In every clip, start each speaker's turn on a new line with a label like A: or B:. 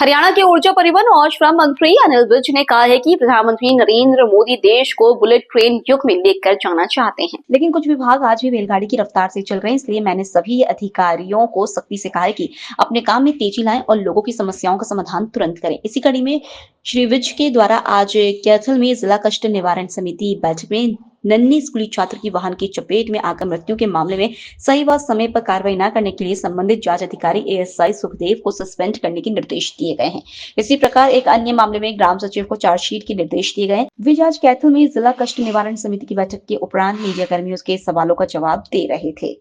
A: हरियाणा के ऊर्जा परिवहन और श्रम मंत्री अनिल विज ने कहा है कि प्रधानमंत्री नरेंद्र मोदी देश को बुलेट ट्रेन युग में लेकर जाना चाहते हैं, लेकिन कुछ विभाग आज भी रेलगाड़ी की रफ्तार से चल रहे हैं। इसलिए मैंने सभी अधिकारियों को सख्ती से कहा है कि अपने काम में तेजी लाएं और लोगों की समस्याओं का समाधान तुरंत करें। इसी कड़ी में श्री विज के द्वारा आज कैथल में जिला कष्ट निवारण समिति बैठक में नन्ही स्कूली छात्र की वाहन की चपेट में आकर मृत्यु के मामले में सही व समय पर कार्रवाई न करने के लिए संबंधित जांच अधिकारी एएसआई सुखदेव को सस्पेंड करने के निर्देश दिए गए हैं। इसी प्रकार एक अन्य मामले में ग्राम सचिव को चार्जशीट के निर्देश दिए गए। विज आज कैथल में जिला कष्ट निवारण समिति की बैठक के उपरांत मीडिया कर्मियों के सवालों का जवाब दे रहे थे।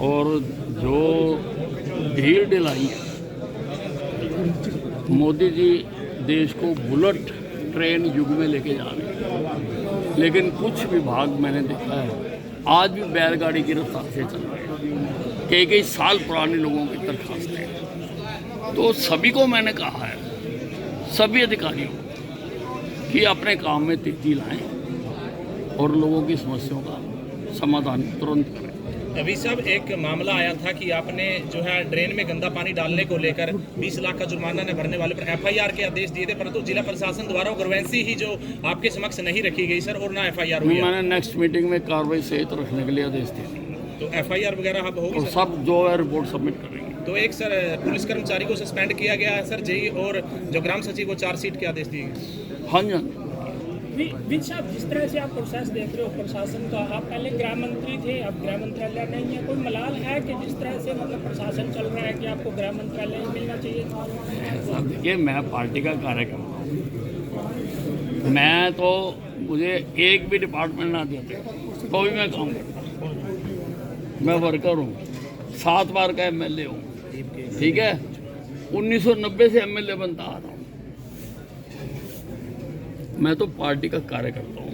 B: और जो ढील ढिलाई मोदी जी देश को बुलेट ट्रेन युग में लेके जा रहे हैं, लेकिन कुछ विभाग मैंने देखा है आज भी बैलगाड़ी की रफ्तार से चल रहे हैं। कई साल पुराने लोगों की दरखास्तें हैं। तो सभी को मैंने कहा है, सभी अधिकारियों को, कि अपने काम में तेजी लाएं और लोगों की समस्याओं का समाधान तुरंत करें।
C: अभी साहब एक मामला आया था कि आपने जो है ड्रेन में गंदा पानी डालने को लेकर 20 लाख का जुर्माना न भरने वाले पर एफआईआर के आदेश दिए थे, परंतु जिला प्रशासन द्वारा ग्रवेंसी ही जो आपके समक्ष नहीं रखी गई सर, और ना एफआईआर हुई।
B: मैंने नेक्स्ट मीटिंग में कार्रवाई सहित रखने के लिए आदेश दिए,
C: तो एफआईआर वगैरह अब होगी,
B: सब जो है रिपोर्ट सबमिट करेंगे।
C: तो एक सर पुलिस कर्मचारी को सस्पेंड किया गया है सर जी, और जो ग्राम सचिव को चार्जशीट के आदेश दिए गए।
B: हाँ जी
D: विज साहब, जिस तरह से आप प्रोसेस देख रहे हो प्रशासन का, आप पहले गृह मंत्री थे, अब गृह मंत्रालय नहीं है, कोई मलाल है कि जिस तरह से मतलब प्रशासन चल रहा है कि आपको गृह मंत्रालय ही मिलना चाहिए?
B: देखिए, मैं पार्टी का कार्यकर्ता हूँ, मैं तो मुझे एक भी डिपार्टमेंट ना देते तो भी मैं काम करता हूँ। मैं वर्कर हूँ, 7 बार का एमएलए हूँ, ठीक है, 1990 से एमएलए बनता आ रहा हूँ। मैं तो पार्टी का कार्यकर्ता हूँ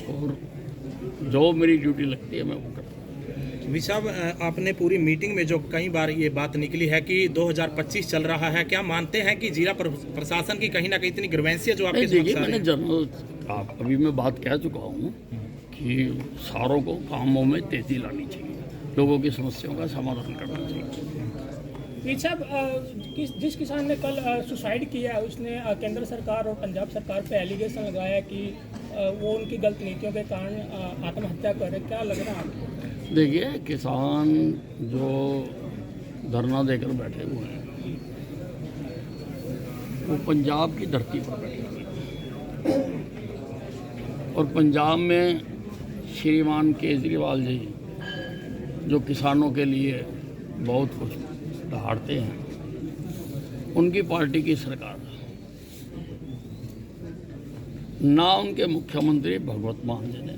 B: और जो मेरी ड्यूटी लगती है मैं वो करता हूँ।
C: साहब, आपने पूरी मीटिंग में जो कई बार ये बात निकली है कि 2025 चल रहा है, क्या मानते हैं कि जिला प्रशासन की कहीं ना कहीं इतनी ग्रीवेंसी है जो आपके
B: देखिए, मैंने जनरल अभी मैं बात कह चुका हूँ कि सारों को कामों में तेजी लानी चाहिए, लोगों की समस्याओं का समाधान करना चाहिए।
D: साहब, जिस किसान ने कल सुसाइड किया है, उसने केंद्र सरकार और पंजाब सरकार पे एलिगेशन लगाया कि वो उनकी गलत नीतियों के कारण आत्महत्या करे, क्या लग रहा है आपको?
B: देखिए, किसान जो धरना देकर बैठे हुए हैं वो पंजाब की धरती पर बैठे हैं और पंजाब में श्रीमान केजरीवाल जी जो किसानों के लिए बहुत कुछ दहाड़ते हैं, उनकी पार्टी की सरकार, ना उनके मुख्यमंत्री भगवत मान जी ने,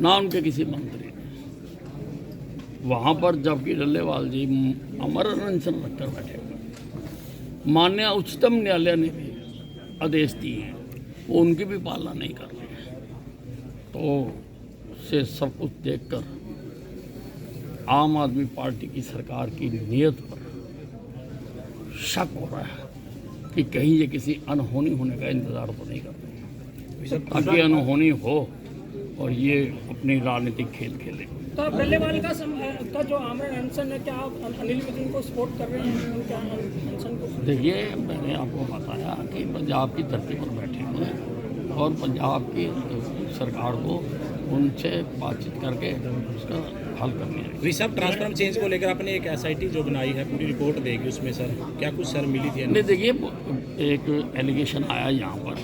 B: ना उनके किसी मंत्री ने वहाँ पर, जबकि डल्लेवाल जी अमर अनशन रखकर बैठे हुए। माननीय उच्चतम न्यायालय ने भी आदेश दिए हैं, वो उनकी भी पालना नहीं कर रहे हैं। तो से सब कुछ देखकर आम आदमी पार्टी की सरकार की नीयत पर शक हो रहा है कि कहीं ये किसी अनहोनी होने का इंतज़ार तो नहीं करते, ताकि अनहोनी हो और ये अपनी राजनीतिक खेल खेले।
D: तो आप डल्लेवाल का जो आमरण अनशन है, क्या आप अनिल विज को सपोर्ट कर रहे हैं उनके अनशन को?
B: देखिए, मैंने आपको बताया कि पंजाब की धरती पर बैठे हुए हैं और पंजाब की सरकार को उनसे बातचीत करके उसका हल करनी है।
C: साहब, ट्रांसफॉर्म चेंज को लेकर आपने एक एसआईटी जो बनाई है, पूरी रिपोर्ट देगी उसमें सर, क्या कुछ सर मिली थी?
B: नहीं, देखिए, एक एलिगेशन आया यहाँ पर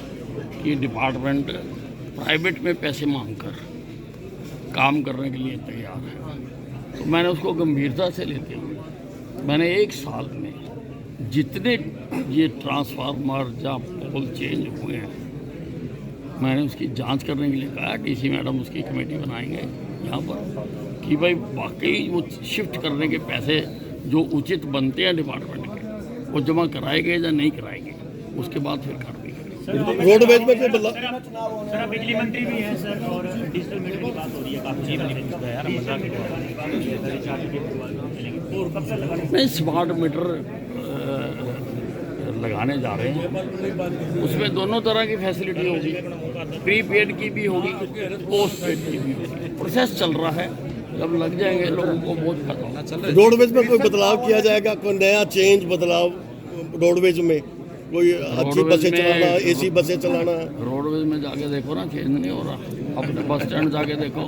B: कि डिपार्टमेंट प्राइवेट में पैसे मांगकर काम करने के लिए तैयार है। तो मैंने उसको गंभीरता से लेते हुए मैंने 1 साल में जितने ये ट्रांसफार्मर या पोल चेंज हुए हैं, मैंने उसकी जांच करने के लिए कहा। डीसी मैडम उसकी कमेटी बनाएंगे यहाँ पर कि भाई वाकई वो शिफ्ट करने के पैसे जो उचित बनते हैं डिपार्टमेंट के, वो जमा कराए गए या नहीं कराए गए, उसके बाद फिर कार्रवाई करेंगे।
E: रोडवेज में
F: सर, बिजली मंत्री भी हैं सर, और डिजिटल मीटर की बात हो रही है काफ़ी।
B: नहीं, स्मार्ट मीटर लगाने जा रहे हैं, उसमें दोनों तरह की फैसिलिटी होगी, प्रीपेड की भी होगी, पोस्ट पेड की भी होगी। प्रोसेस चल रहा है, जब लग जाएंगे लोगों को बहुत फायदा होगा।
E: रोडवेज में कोई बदलाव किया जाएगा, कोई नया चेंज बदलाव रोडवेज में, कोई अच्छी बसें चलाना, एसी बसें चलाना?
B: रोडवेज में जाके देखो ना, चेंज नहीं हो रहा। अपने बस स्टैंड जाके देखो,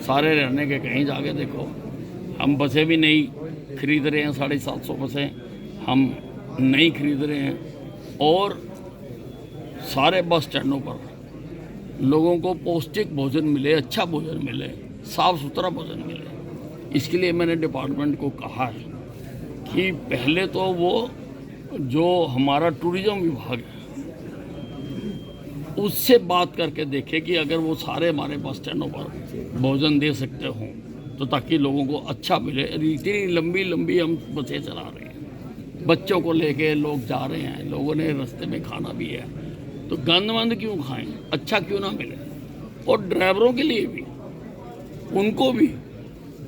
B: सारे रहने के कहीं जाके देखो। हम बसें भी नहीं खरीद रहे हैं, 750 बसें हम नहीं खरीद रहे हैं। और सारे बस स्टैंडों पर लोगों को पौष्टिक भोजन मिले, अच्छा भोजन मिले, साफ सुथरा भोजन मिले। इसके लिए मैंने डिपार्टमेंट को कहा है कि पहले तो वो जो हमारा टूरिज्म विभाग है उससे बात करके देखे कि अगर वो सारे हमारे बस स्टैंडों पर भोजन दे सकते हों तो ताकि लोगों को अच्छा मिले। इतनी लंबी लंबी हम बसें चला रहे हैं, बच्चों को लेके लोग जा रहे हैं, लोगों ने रास्ते में खाना भी है, तो गंद वंद क्यों खाएं, अच्छा क्यों ना मिले। और ड्राइवरों के लिए भी, उनको भी,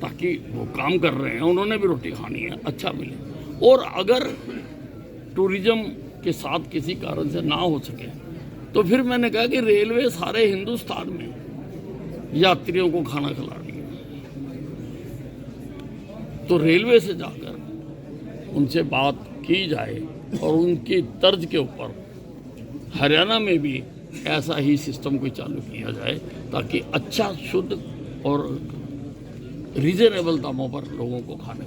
B: ताकि वो काम कर रहे हैं, उन्होंने भी रोटी खानी है, अच्छा मिले। और अगर टूरिज्म के साथ किसी कारण से ना हो सके तो फिर मैंने कहा कि रेलवे सारे हिंदुस्तान में यात्रियों को खाना खिला रही है, तो रेलवे से जाकर उनसे बात की जाए और उनकी तर्ज के ऊपर हरियाणा में भी ऐसा ही सिस्टम कोई चालू किया जाए ताकि अच्छा, शुद्ध और रीजनेबल दामों पर लोगों को खाने।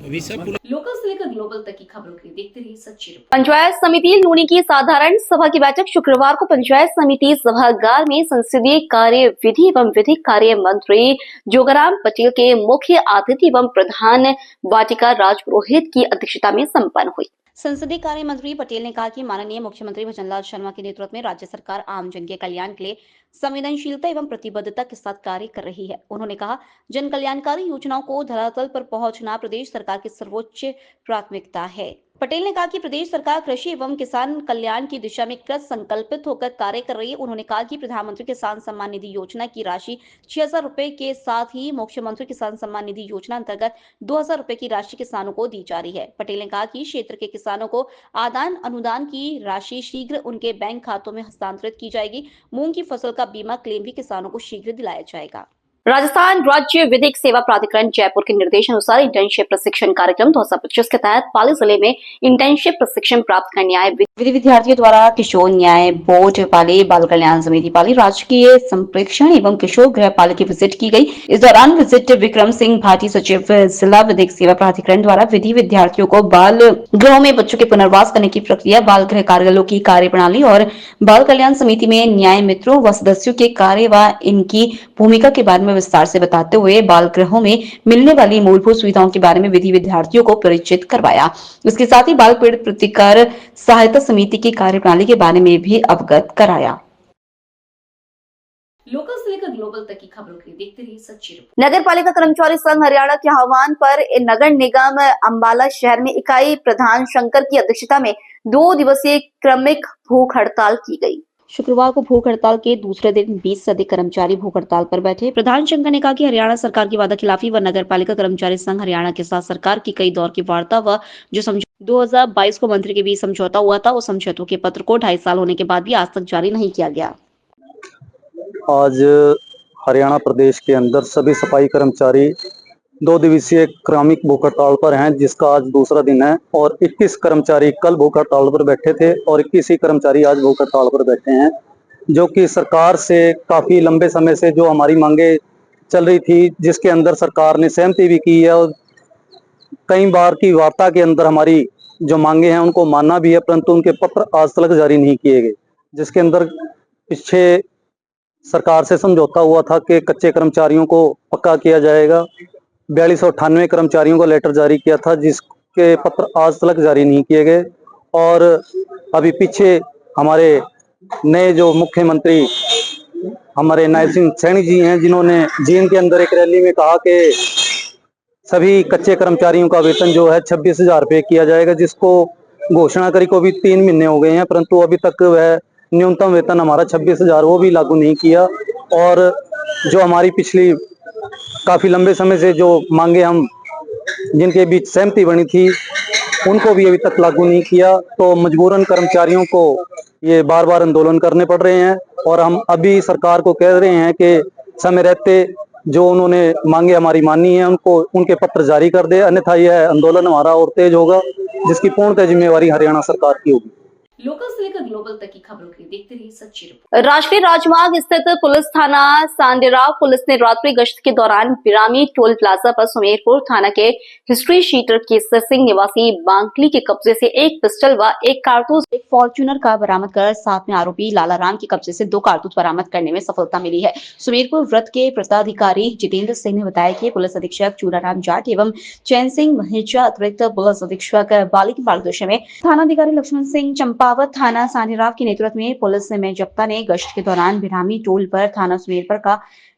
A: लोकल से लेकर ग्लोबल तक की खबरों के लिए देखते रहिए सच्ची रिपोर्ट। पंचायत समिति लूनी की साधारण सभा की बैठक शुक्रवार को पंचायत समिति सभागार में संसदीय कार्य विधि एवं विधिक कार्य मंत्री जोगाराम पटेल के मुख्य अतिथि एवं प्रधान वाटिका राजपुरोहित की अध्यक्षता में संपन्न हुई। संसदीय कार्य मंत्री पटेल ने कहा कि माननीय मुख्यमंत्री भजनलाल शर्मा के नेतृत्व में राज्य सरकार आम जन के कल्याण के लिए संवेदनशीलता एवं प्रतिबद्धता के साथ कार्य कर रही है। उन्होंने कहा, जन कल्याणकारी योजनाओं को धरातल पर पहुंचना प्रदेश सरकार की सर्वोच्च प्राथमिकता है। पटेल ने कहा कि प्रदेश सरकार कृषि एवं किसान कल्याण की दिशा में कृत संकल्पित होकर कार्य कर रही है। उन्होंने कहा कि प्रधानमंत्री किसान सम्मान निधि योजना की राशि 6,000 रुपए के साथ ही मुख्यमंत्री किसान सम्मान निधि योजना अंतर्गत 2,000 रुपए की राशि किसानों को दी जा रही है। पटेल ने कहा कि क्षेत्र के किसानों को आदान अनुदान की राशि शीघ्र उनके बैंक खातों में हस्तांतरित की जाएगी। मूंग की फसल का बीमा क्लेम भी किसानों को शीघ्र दिलाया जाएगा। राजस्थान राज्य विधिक सेवा प्राधिकरण जयपुर के निर्देशानुसार इंटर्नशिप प्रशिक्षण कार्यक्रम 2025 के तहत पाली जिले में इंटर्नशिप प्रशिक्षण प्राप्त करने आए विधि विद्यार्थियों द्वारा किशोर न्याय बोर्ड पाली, बाल कल्याण समिति पाली, राजकीय संप्रेक्षण एवं किशोर गृह पाली की विजिट की गई। इस दौरान विजिट विक्रम सिंह भाटी, सचिव जिला विधिक सेवा प्राधिकरण द्वारा विधि विद्यार्थियों को बाल गृहों में बच्चों के पुनर्वास करने की प्रक्रिया, बाल गृह कार्यालयों की कार्यप्रणाली और बाल कल्याण समिति में न्याय मित्रों व सदस्यों के कार्य व इनकी भूमिका के बारे में विस्तार से बताते हुए बाल गृहों में मिलने वाली मूलभूत सुविधाओं के बारे में विधि विद्यार्थियों को परिचित करवाया। इसके साथ ही बाल पीड़ित प्रतिकार सहायता समिति की कार्यप्रणाली के बारे में भी अवगत कराया। लोकल से लेकर ग्लोबल तक की खबरों के लिए देखते रहिए सच्ची रिपोर्ट। नगर पालिका कर्मचारी संघ हरियाणा के आह्वान पर नगर निगम अंबाला शहर में इकाई प्रधान शंकर की अध्यक्षता में 2 दिवसीय क्रमिक भूख हड़ताल की गई। शुक्रवार को भूख हड़ताल के दूसरे दिन 20 से अधिक कर्मचारी भूख हड़ताल पर बैठे। प्रधान शंकर ने कहा कि हरियाणा सरकार की वादा खिलाफी व नगर पालिका कर्मचारी संघ हरियाणा के साथ सरकार की कई दौर की वार्ता व जो 2022 को मंत्री के बीच समझौता हुआ था, उस समझौतों के पत्र को 2.5 साल होने के बाद भी आज तक जारी नहीं किया गया।
G: आज हरियाणा प्रदेश के अंदर सभी सफाई कर्मचारी 2 दिवसीय क्रमिक भूख हड़ताल पर हैं, जिसका आज दूसरा दिन है और 21 कर्मचारी कल भूख हड़ताल पर बैठे थे और 21 ही कर्मचारी आज भूख हड़ताल पर बैठे हैं, जो कि सरकार से काफी लंबे समय से जो हमारी मांगे चल रही थी, जिसके अंदर सरकार ने सहमति भी की है और कई बार की वार्ता के अंदर हमारी जो मांगे हैं उनको मानना भी है, परंतु उनके पत्र आज तक जारी नहीं किए गए। जिसके अंदर पीछे सरकार से समझौता हुआ था कि कच्चे कर्मचारियों को पक्का किया जाएगा। 4298 कर्मचारियों को लेटर जारी किया था, जिसके पत्र आज तक जारी नहीं किए गए। और अभी पीछे हमारे नए जो मुख्यमंत्री हमारे नायब सिंह सैनी जी हैं, जिन्होंने जींद के अंदर एक रैली में कहा कि सभी कच्चे कर्मचारियों का वेतन जो है 26,000 रुपये किया जाएगा, जिसको घोषणा करी को भी 3 महीने हो गए हैं, परंतु अभी तक वह न्यूनतम वेतन हमारा 26,000 वो भी लागू नहीं किया। और जो हमारी पिछली काफी लंबे समय से जो मांगे हम जिनके बीच सहमति बनी थी, उनको भी अभी तक लागू नहीं किया, तो मजबूरन कर्मचारियों को ये बार बार आंदोलन करने पड़ रहे हैं। और हम अभी सरकार को कह रहे हैं कि समय रहते जो उन्होंने मांगे हमारी माननी है, उनको उनके पत्र जारी कर दे, अन्यथा यह आंदोलन हमारा और तेज होगा, जिसकी पूर्णतः जिम्मेवारी हरियाणा सरकार की होगी।
A: लोकल से लेकर ग्लोबल तक की खबरों के लिए देखते रहिए सच्ची रिपोर्ट। राष्ट्रीय राजमार्ग स्थित पुलिस थाना सांडेराव पुलिस ने रात्रि गश्त के दौरान बिरामी टोल प्लाजा पर सुमेरपुर थाना के हिस्ट्री शीटर केसर सिंह निवासी बांकली के कब्जे से एक पिस्टल व एक कारतूस, एक फॉर्च्यूनर का बरामद कर साथ में आरोपी लाला राम के कब्जे से 2 कारतूस बरामद करने में सफलता मिली है। सुमेरपुर वृत्त के प्रताधिकारी जितेंद्र सिंह ने बताया कि पुलिस अधीक्षक चूराराम जाट एवं चैन सिंह महिजा अतिरिक्त पुलिस अधीक्षक बाली के मार्गदर्शन में थानाधिकारी लक्ष्मण सिंह चंपावत थाना सांडेराव के नेतृत्व में पुलिस में जब्ता ने गश्त के दौरान बिरामी टोल पर थाना सुमेरपुर का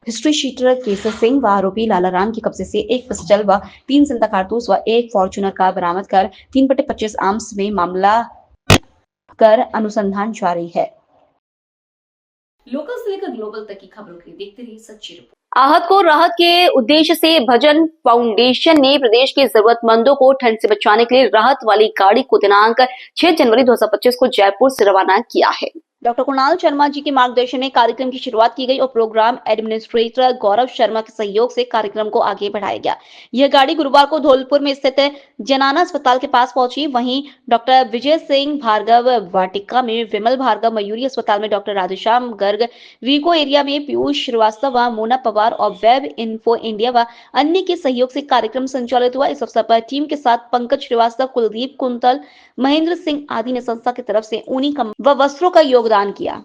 A: हिस्ट्री शीटर केसर सिंह व आरोपी लाला राम के कब्जे से एक पिस्टल व 3 जिंदा कारतूस व एक फॉर्च्यूनर का बरामद कर 3/25 आर्म्स में मामला कर अनुसंधान जारी है। लोकल से लेकर ग्लोबल तक की खबरों के लिए देखते रहिए सच्ची रिपोर्ट। आहत को राहत के उद्देश्य से भजन फाउंडेशन ने प्रदेश के जरूरतमंदों को ठंड से बचाने के लिए राहत वाली गाड़ी को दिनांक 6 जनवरी 2025 को जयपुर से रवाना किया है। डॉक्टर कुणाल शर्मा जी के मार्गदर्शन में कार्यक्रम की शुरुआत की गई और प्रोग्राम एडमिनिस्ट्रेटर गौरव शर्मा के सहयोग से कार्यक्रम को आगे बढ़ाया गया। यह गाड़ी गुरुवार को धौलपुर में स्थित जनाना अस्पताल के पास पहुंची। वहीं डॉक्टर विजय सिंह भार्गव वाटिका में, विमल भार्गव मयूरी अस्पताल में, डॉक्टर राधेश्याम गर्ग वीको एरिया में, पीयूष श्रीवास्तव व मोना पवार और वेब इन्फो इंडिया व अन्य के सहयोग से कार्यक्रम संचालित हुआ। इस अवसर पर टीम के साथ पंकज श्रीवास्तव, कुलदीप कुंतल, महेंद्र सिंह आदि ने संस्था की तरफ से ऊनी व वस्त्रों का योगदान किया।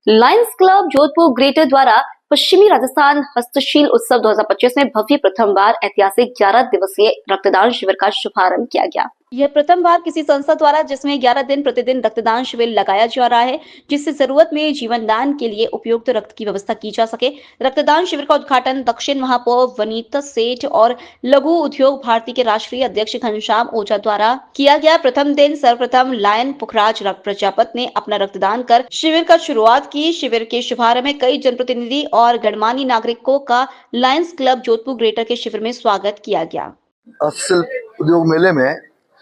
A: लायंस क्लब जोधपुर ग्रेटर द्वारा पश्चिमी राजस्थान हस्तशिल्प उत्सव 2025 में भव्य प्रथम बार ऐतिहासिक 11 दिवसीय रक्तदान शिविर का शुभारंभ किया गया। यह प्रथम बार किसी संस्था द्वारा जिसमें 11 दिन प्रतिदिन रक्तदान शिविर लगाया जा रहा है, जिससे जरूरत में जीवन दान के लिए उपयुक्त रक्त की व्यवस्था की जा सके। रक्तदान शिविर का उद्घाटन दक्षिण महापौर वनीता सेठ और लघु उद्योग भारती के राष्ट्रीय अध्यक्ष घनश्याम ओझा द्वारा किया गया। प्रथम दिन सर्वप्रथम लायन पुखराज प्रजापत ने अपना रक्तदान कर शिविर का शुरुआत की। शिविर के शुभारंभ में कई जनप्रतिनिधि और गणमान्य नागरिकों का लायंस क्लब जोधपुर ग्रेटर के शिविर में स्वागत किया गया।
H: हस्तशिल्प उद्योग मेले में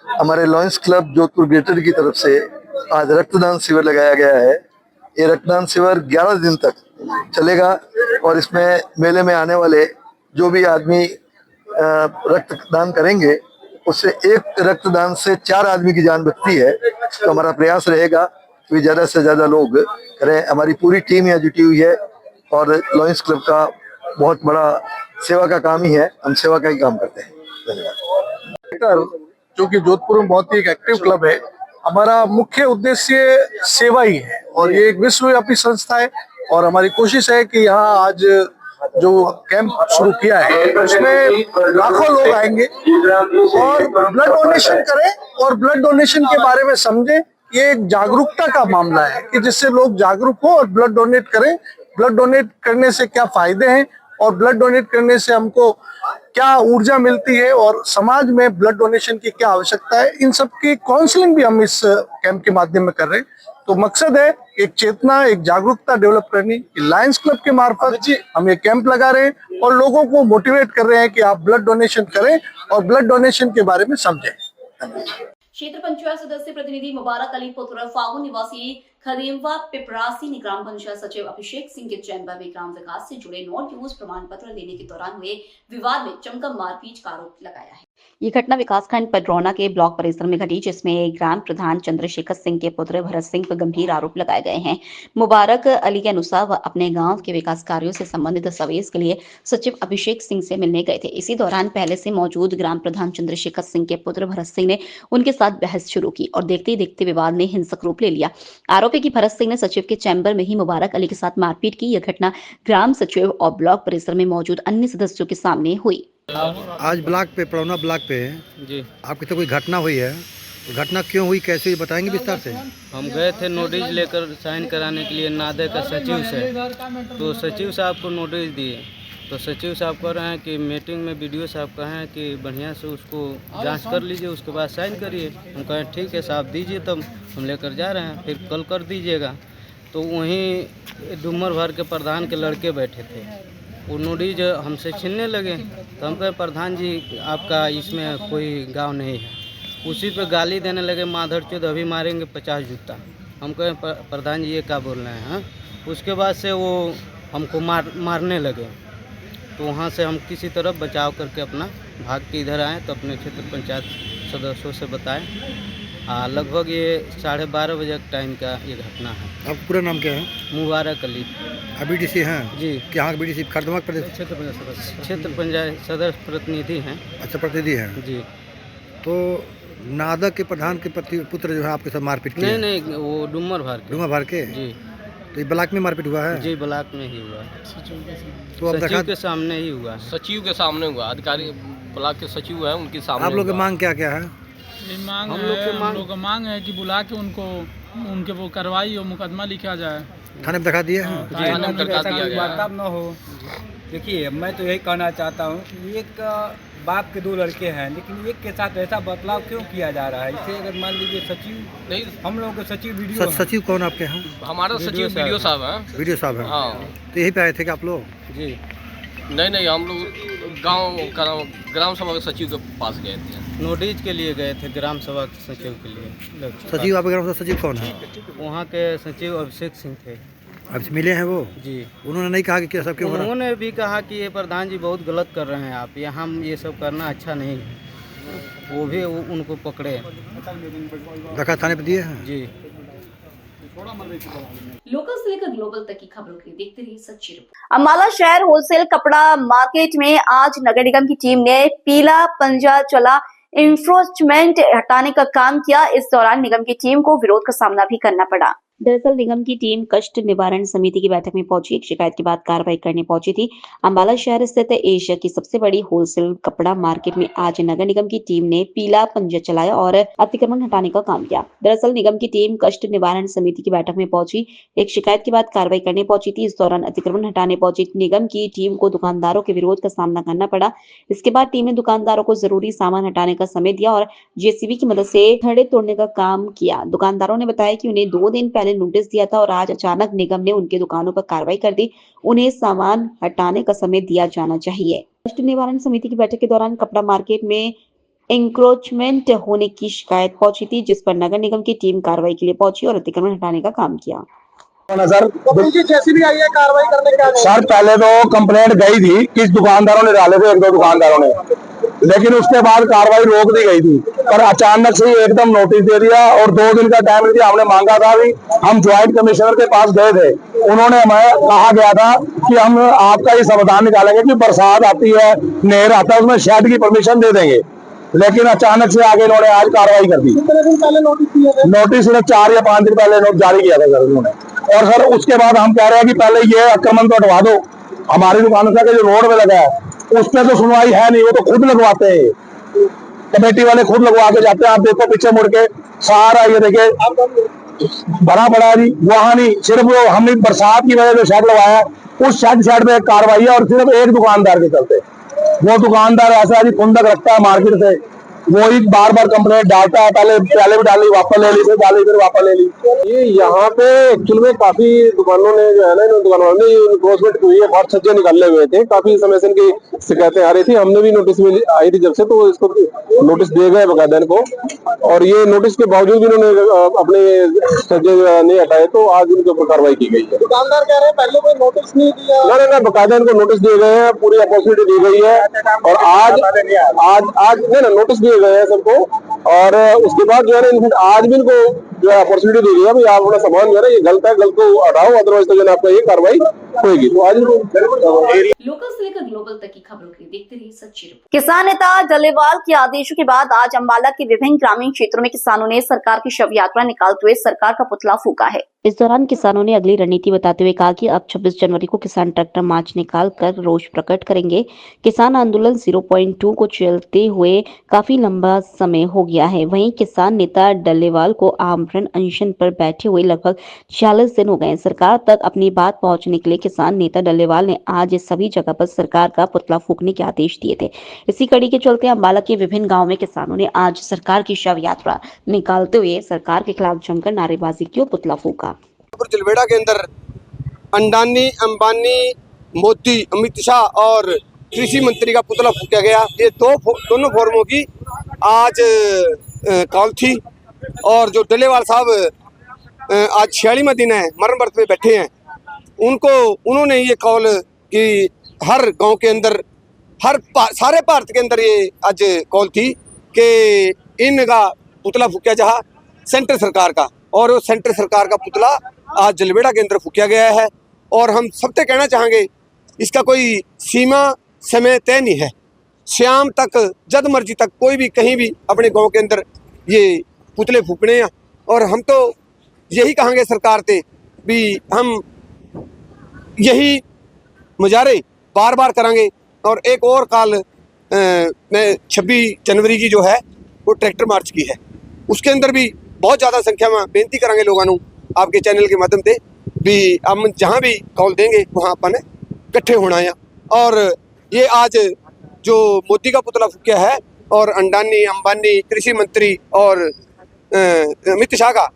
H: हमारे लायंस क्लब जोधपुर ग्रेटर की तरफ से आज रक्तदान शिविर लगाया गया है। ये रक्तदान शिविर 11 दिन तक चलेगा और इसमें मेले में आने वाले जो भी आदमी रक्तदान करेंगे उससे एक रक्तदान से 4 आदमी की जान बचती है। तो हमारा प्रयास रहेगा कि ज़्यादा से ज़्यादा लोग करें। हमारी पूरी टीम यहाँ जुटी हुई है और लायंस क्लब का बहुत बड़ा सेवा का काम ही है, हम सेवा का ही काम करते हैं। धन्यवाद।
I: जो कि जोधपुर में बहुत ही एक एक्टिव क्लब है। हमारा मुख्य उद्देश्य सेवा ही है और ये एक विश्वव्यापी संस्था है और हमारी कोशिश है कि यहाँ आज जो कैंप शुरू किया है उसमें लाखों लोग आएंगे और ब्लड डोनेशन करें और ब्लड डोनेशन के बारे में समझें। ये एक जागरूकता का मामला है कि जिससे लोग जागरूक हो और ब्लड डोनेट करें। ब्लड डोनेट करने से क्या फायदे हैं और ब्लड डोनेट करने से हमको क्या ऊर्जा मिलती है और समाज में ब्लड डोनेशन की क्या आवश्यकता है, इन सब की काउंसलिंग भी हम इस कैंप के माध्यम में कर रहे हैं। तो मकसद है एक चेतना, एक जागरूकता डेवलप करनी। लायंस क्लब के मार्फत हम ये कैंप लगा रहे हैं और लोगों को मोटिवेट कर रहे हैं कि आप ब्लड डोनेशन करें और ब्लड डोनेशन के बारे में समझें।
A: क्षेत्र पंचायत सदस्य प्रतिनिधि मुबारक अली पुत्र फागू निवासी खदेमवा पिपरासी ने ग्राम पंचायत सचिव अभिषेक सिंह के चैम्बर में ग्राम विकास से जुड़े नॉट यूज प्रमाण पत्र लेने के दौरान हुए विवाद में जमकर मारपीट का आरोप लगाया है। ये घटना विकासखंड पडरौना के ब्लॉक परिसर में घटी, जिसमें ग्राम प्रधान चंद्रशेखर सिंह के पुत्र भरत सिंह पर गंभीर आरोप लगाए गए हैं। मुबारक अली के अनुसार वह अपने गांव के विकास कार्यों से संबंधित दस्तावेज के लिए सचिव अभिषेक सिंह से मिलने गए थे। इसी दौरान पहले से मौजूद ग्राम प्रधान चंद्रशेखर सिंह के पुत्र भरत सिंह ने उनके साथ बहस शुरू की और देखते ही देखते विवाद ने हिंसक रूप ले लिया। आरोप है कि भरत सिंह ने सचिव के चैम्बर में ही मुबारक अली के साथ मारपीट की। यह घटना ग्राम सचिव और ब्लॉक परिसर में मौजूद अन्य सदस्यों के सामने हुई।
J: आज ब्लॉक पे पडरौना ब्लॉक पे जी आपकी तो कोई घटना हुई है, घटना क्यों हुई, कैसे बताएंगे विस्तार से?
K: हम गए थे नोटिस लेकर साइन कराने के लिए नादे का सचिव से, तो सचिव साहब को नोटिस दिए तो सचिव साहब कह रहे हैं कि मीटिंग में वीडियो साहब कहें कि बढ़िया से उसको जांच कर लीजिए, उसके बाद साइन करिए। हम कहें ठीक है साहब दीजिए, तब हम लेकर जा रहे हैं, फिर कल कर दीजिएगा। तो वहीं डूमर भर के प्रधान के लड़के बैठे थे, वो नोटिस हमसे छीनने लगे। तो हम कहे प्रधान जी आपका इसमें कोई गाँव नहीं है। उसी पे गाली देने लगे, माधर चौध अभी मारेंगे 50 जूता। हम कहे प्रधान जी ये क्या बोल रहे हैं। उसके बाद से वो हमको मारने लगे। तो वहाँ से हम किसी तरह बचाव करके अपना भाग के इधर आए, तो अपने क्षेत्र पंचायत सदस्यों से बताएं। लगभग ये 12:30 बजे टाइम का ये घटना है।
J: आपका पूरा नाम क्या है?
K: मुबारक अली।
J: बीडीसी हैं
K: जी।
J: यहाँ के बीडीसी खरदमा प्रदेश
K: क्षेत्र पंचायत सदस्य प्रतिनिधि हैं।
J: अच्छा, प्रतिनिधि हैं
K: जी।
J: तो नादक के प्रधान के पुत्र जो है आपके साथ मारपीट किया?
K: नहीं, वो डुमर भार के। जी।
J: तो ये ब्लॉक में मारपीट हुआ है?
K: जी, ब्लॉक में ही हुआ है।
J: तो अब
K: सचिव के सामने ही हुआ है।
L: सचिव के सामने हुआ, अधिकारी ब्लॉक के सचिव है उनके सामने।
J: आप लोग की मांग क्या क्या है?
D: हम लोग की मांग है कि बुला के उनके वो कार्रवाई हो, मुकदमा लिखा जाए।
J: थाने में दिखा दिए?
L: थाने में दिखा दिया गया।
M: न हो। देखिए, मैं तो यही कहना चाहता हूँ कि एक बाप के 2 लड़के हैं, लेकिन एक के साथ ऐसा बदलाव क्यों किया जा रहा है? इसे अगर मान लीजिए सचिव नहीं, हम लोगों के सचिव वीडियो
J: सचिव कौन आपके यहाँ?
L: हमारा सचिव वीडियो साहब है।
J: वीडियो साहब है? हाँ। तो यही पे आए थे कि आप लोग?
L: जी नहीं, हम लोग ग्राम सभा के सचिव के पास गए थे,
K: नोटिस के लिए गए थे। ग्राम सभा के सचिव के लिए।
J: सचिव आपके ग्राम सभा सचिव कौन है?
K: वहाँ के सचिव अभिषेक सिंह थे।
J: अब मिले हैं वो?
K: जी।
J: उन्होंने नहीं कहा कि क्या सब क्यों?
K: उन्होंने भी कहा कि ये प्रधान जी बहुत गलत कर रहे हैं आप, यहाँ ये सब करना अच्छा नहीं। वो भी उनको पकड़े,
J: रखा थाने पे दिए हैं?
K: जी।
A: लोकल से लेकर ग्लोबल तक की खबरों के लिए देखते रहिए सच्ची रिपोर्ट। अम्बाला शहर होलसेल कपड़ा मार्केट में आज नगर निगम की टीम ने पीला पंजा चला इंफ्रोचमेंट हटाने का काम किया। इस दौरान निगम की टीम को विरोध का सामना भी करना पड़ा। दरअसल निगम की टीम कष्ट निवारण समिति की बैठक में पहुंची। एक शिकायत के बाद कार्रवाई करने पहुंची थी। अम्बाला शहर स्थित एशिया की सबसे बड़ी होलसेल कपड़ा मार्केट में आज नगर निगम की टीम ने पीला पंजा चलाया और अतिक्रमण हटाने का काम किया। दरअसल निगम की टीम कष्ट निवारण समिति की बैठक में पहुंची। एक शिकायत के बाद कार्रवाई करने पहुंची थी। इस दौरान अतिक्रमण हटाने पहुंची निगम की टीम को दुकानदारों के विरोध का सामना करना पड़ा। इसके बाद टीम ने दुकानदारों को जरूरी सामान हटाने का समय दिया और जेसीबी की मदद से खड़े तोड़ने का काम किया। दुकानदारों ने बताया कि उन्हें 2 दिन पहले नोटिस दिया था और आज अचानक निगम ने उनके दुकानों पर कार्रवाई कर दी। उन्हें सामान हटाने का समय दिया जाना चाहिए। कष्ट निवारण समिति की बैठक के दौरान कपड़ा मार्केट में इंक्रोचमेंट होने की शिकायत पहुंची थी, जिस पर नगर निगम की टीम कार्रवाई के लिए पहुंची और अतिक्रमण हटाने का काम किया।
I: सर जेसीबी आई है कार्रवाई करने के?
N: सर पहले तो कंप्लेंट गई थी, किस दुकानदारों ने डाले थे, 1-2 दुकानदारों ने, लेकिन उसके बाद कार्रवाई रोक दी गई थी। पर अचानक से एकदम नोटिस दे दिया और 2 दिन का टाइम दिया। हमने मांगा था भी, हम ज्वाइंट कमिश्नर के पास गए थे, उन्होंने हमें कहा गया था कि हम आपका ये समाधान निकालेंगे कि बरसात आती है, नहर आता है, उसमें शेड की परमिशन दे देंगे। लेकिन अचानक से आगे इन्होंने आज कार्रवाई कर दी।
I: कितने दिन पहले नोटिस दिए थे?
N: नोटिस 4 या 5 दिन पहले नोट जारी किया था सर उन्होंने। और सर उसके बाद हम कह रहे हैं कि पहले ये आक्रमण तो हटवा दो। हमारी दुकानों से जो रोड में लगा है उस पर तो सुनवाई है नहीं, वो तो खुद लगवाते हैं, कमेटी वाले खुद लगवा के जाते हैं। आप देखो पीछे मुड़ के सारा ये देखिए भरा पड़ा जी, वहां नहीं, सिर्फ वो हमने बरसात की वजह से शेड लगवाया, उस शेड पे कार्रवाई है और सिर्फ एक दुकानदार के चलते। वो दुकानदार ऐसा जी खुंदक रखता है मार्केट से, वो ही बार बार कंप्लेंट डालता है, पहले भी डाली, वापस ले ली, फिर डाली, फिर वापस ले ली। ये यहाँ पे एक्चुअल में काफी दुकानों ने जो है ना, इन दुकानों ने इन्फोर्समेंट हुई है, बहुत सज्जे निकले हुए थे, काफी समय से इनकी शिकायतें आ रही थी। हमने भी नोटिस में आई थी जब से, तो इसको नोटिस दिए गए बकायदा इनको, और ये नोटिस के बावजूद भी इन्होंने अपने सज्जे नहीं हटाए, तो आज इनके ऊपर कार्रवाई की गई है।
I: दुकानदार कह रहे हैं पहले कोई नोटिस नहीं दिया?
N: ना, बकायदा इनको नोटिस दिए गए हैं, पूरी अपॉर्चुनिटी दी गई है, और आज नहीं ना नोटिस दिए गए हैं सबको, और उसके बाद जो है ना इनफैक्ट आज भी इनको जो है अपॉर्चुनिटी दी गई है, भाई आप अपना सामान जो है ना ये गलत है, गलत को हटाओ, अदरवाइज तो जो है आपका ये कार्रवाई होगी। तो आज
A: लोकल से लेकर ग्लोबल तक की खबरों के लिए देखते रहिए सच्ची रिपोर्ट। किसान नेता डल्लेवाल के आदेशों के बाद आज अम्बाला के विभिन्न ग्रामीण क्षेत्रों में किसानों ने सरकार की शव यात्रा निकालते हुए सरकार का पुतला फूंका है। इस दौरान किसानों ने अगली रणनीति बताते हुए कहा कि अब 26 जनवरी को किसान ट्रैक्टर मार्च निकाल कर रोष प्रकट करेंगे। किसान आंदोलन 0.2 को चलते हुए काफी लंबा समय हो गया है। वहीं किसान नेता डल्लेवाल को आमरण अनशन पर बैठे हुए लगभग 40 दिन हो गए। सरकार तक अपनी बात पहुंचने के लिए किसान नेता डल्लेवाल ने आज सभी जगह पर सरकार का पुतला फूंकने के आदेश दिए थे। इसी कड़ी के चलते अम्बाला के विभिन्न गाँव में किसानों ने आज सरकार की शव यात्रा निकालते हुए सरकार के खिलाफ जमकर नारेबाजी की और पुतला फूंका।
O: जलवेड़ा के अंदर अंडानी, अंबानी, मोदी, अमित शाह और कृषि मंत्री का पुतला फूंका गया। ये दोनों फोरमों की आज कॉल थी, और जो डल्लेवाल साहब आज 46वां दिन है मरण व्रत पे बैठे हैं, उन्होंने ये कॉल कि हर गांव के अंदर सारे भारत के अंदर ये आज कॉल थी कि इनका पुतला फूकिया जहाँ सेंटर सरकार का, और वो सेंटर सरकार का पुतला आज जलवेड़ा के अंदर फूकिया गया है। और हम सबसे कहना चाहेंगे इसका कोई सीमा समय तय नहीं है, शाम तक जब मर्जी तक कोई भी कहीं भी अपने गांव के अंदर ये पुतले फूकने हैं। और हम तो यही कहेंगे सरकार से भी हम यही मुजाहरे बार बार करेंगे। और एक और कल मैं 26 जनवरी की जो है वो ट्रैक्टर मार्च की है, उसके अंदर भी बहुत ज़्यादा संख्या में बेनती करेंगे लोगों को आपके चैनल के माध्यम से भी हम जहाँ भी कॉल देंगे वहाँ अपन इकट्ठे होना है। और ये आज जो मोदी का पुतला फूकिया है और अडानी अंबानी कृषि मंत्री और अमित शाह का,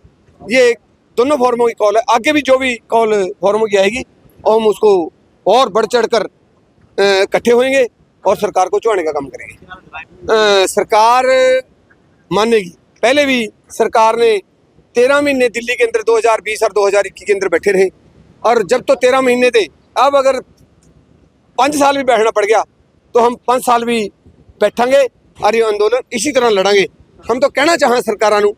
O: ये दोनों फोरमों की कॉल है। आगे भी जो भी कॉल फोरमों की आएगी और हम उसको और बढ़ चढ़ कर इकट्ठे होंगे और सरकार को चुनाने का काम करेंगे। सरकार मानेगी। पहले भी सरकार ने 13 महीने दिल्ली के अंदर 2020 और 2021 के अंदर बैठे रहे, और जब तो 13 महीने थे, अब अगर 5 साल भी बैठना पड़ गया तो हम 5 साल भी बैठेंगे और ये आंदोलन इसी तरह लड़ेंगे। हम तो कहना चाहें सरकारों को,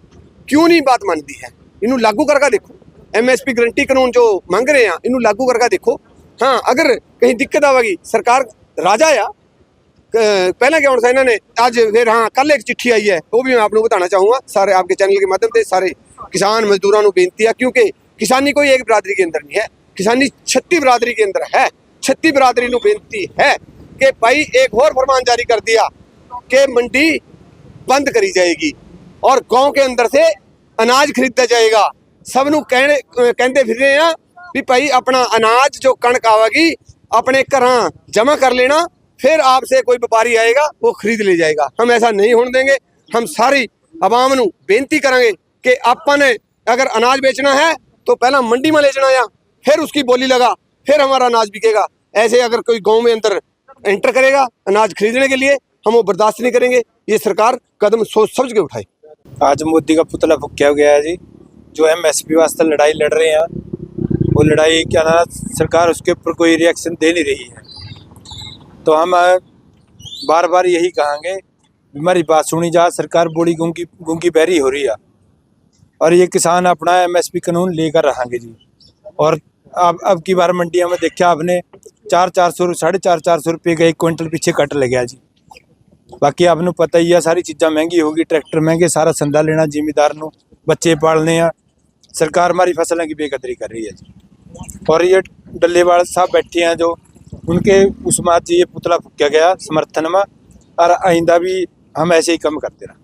O: क्यों नहीं बात मानती है, इन्हों लागू करके देखो। MSP गारंटी कानून जो मांग रहे हैं इन्हों लागू करके देखो। हाँ, अगर कहीं दिक्कत आवेगी सरकार राजा आ पहले क्या होना इन्होंने आज फिर। हाँ, कल एक चिट्ठी आई है, वो भी मैं आप लोगों को बताना चाहूँगा सारे आपके चैनल के माध्यम से। सारे किसान मजदूरों को बेनती है, क्योंकि किसानी कोई एक बरादरी के अंदर नहीं है, किसानी 36 बरादरी के अंदर है। 36 बरादरी को बेनती है कि भाई एक और फरमान जारी कर दिया कि मंडी बंद करी जाएगी और गांव के अंदर से अनाज खरीदा जाएगा। सब नूं कहते फिर रहे हैं भी भाई अपना अनाज जो कणक आवेगी अपने घर जमा कर लेना, फिर आपसे कोई व्यापारी आएगा वो खरीद ले जाएगा। हम ऐसा नहीं होने देंगे। हम सारी आवाम नूं बेनती करेंगे कि आपने अगर अनाज बेचना है तो पहला मंडी में ले जाना या फिर उसकी बोली लगा, फिर हमारा अनाज बिकेगा। ऐसे अगर कोई गांव में अंदर एंटर करेगा अनाज खरीदने के लिए, हम वो बर्दाश्त नहीं करेंगे। ये सरकार कदम सोच समझ के उठाए।
P: आज मोदी का पुतला फूकिया गया है जी, जो MSP वास्ते लड़ाई लड़ रहे हैं, वो लड़ाई क्या ना सरकार उसके ऊपर कोई रिएक्शन दे नहीं रही है। तो हम बार बार यही कहेंगे, हमारी बात सुनी जा, सरकार बड़ी गूंगी बहरी हो रही है और ये किसान अपना MSP कानून लेकर रहेंगे जी। और अब की बार मंडियों में देखा आपने 400 साढ़े 400 रुपये का 1 क्विंटल पीछे कट लग गया जी। बाकी आपने पता ही है सारी चीज़ा महंगी होगी, ट्रैक्टर महंगे, सारा संदा लेना जिमीदार को, बच्चे पालने हैं। सरकार हमारी फसलों की बेकदरी कर रही है जी। और ये डल्लेवाल साहब बैठे हैं जो उनके उसमें आज ये पुतला फूकिया गया समर्थन में, और आइंदा भी हम ऐसे ही कम करते रहे।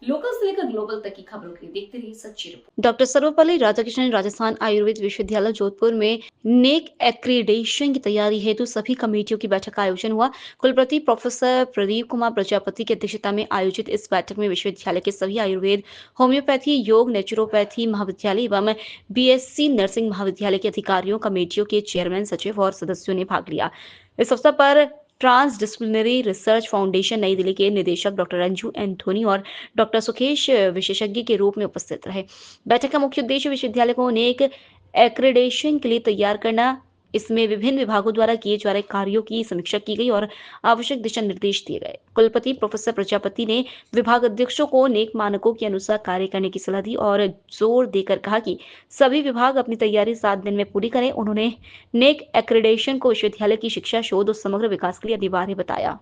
A: लोकल से लेकर ग्लोबल तक की खबरों के लिए देखते रहिए सच्ची रिपोर्ट। डॉक्टर सर्वपल्ली राधाकृष्णन राजस्थान आयुर्वेद विश्वविद्यालय जोधपुर में नेक एक्रीडेशन की तैयारी हेतु सभी कमेटियों की बैठक का आयोजन हुआ। कुलपति प्रोफेसर प्रदीप कुमार प्रजापति की अध्यक्षता में आयोजित इस बैठक में विश्वविद्यालय के सभी आयुर्वेद, होम्योपैथी, योग, नेचुरोपैथी महाविद्यालय एवं BSc नर्सिंग महाविद्यालय के अधिकारियों, कमेटियों के चेयरमैन, सचिव और सदस्यों ने भाग लिया। इस अवसर पर ट्रांस डिसिप्लिनरी रिसर्च फाउंडेशन नई दिल्ली के निदेशक डॉक्टर अंजू एंथोनी और डॉक्टर सुखेश विशेषज्ञ के रूप में उपस्थित रहे। बैठक का मुख्य उद्देश्य विश्वविद्यालय को नेक एक्रेडिटेशन के लिए तैयार करना, इसमें विभिन्न विभागों द्वारा किए जा रहे कार्यों की समीक्षा की गई और आवश्यक दिशा निर्देश दिए गए। कुलपति प्रोफेसर प्रजापति ने विभाग अध्यक्षों को नेक मानकों के अनुसार कार्य करने की सलाह दी और जोर देकर कहा कि सभी विभाग अपनी तैयारी 7 दिन में पूरी करें। उन्होंने नेक एक्रेडिटेशन को विश्वविद्यालय की शिक्षा, शोध और समग्र विकास के लिए अनिवार्य बताया।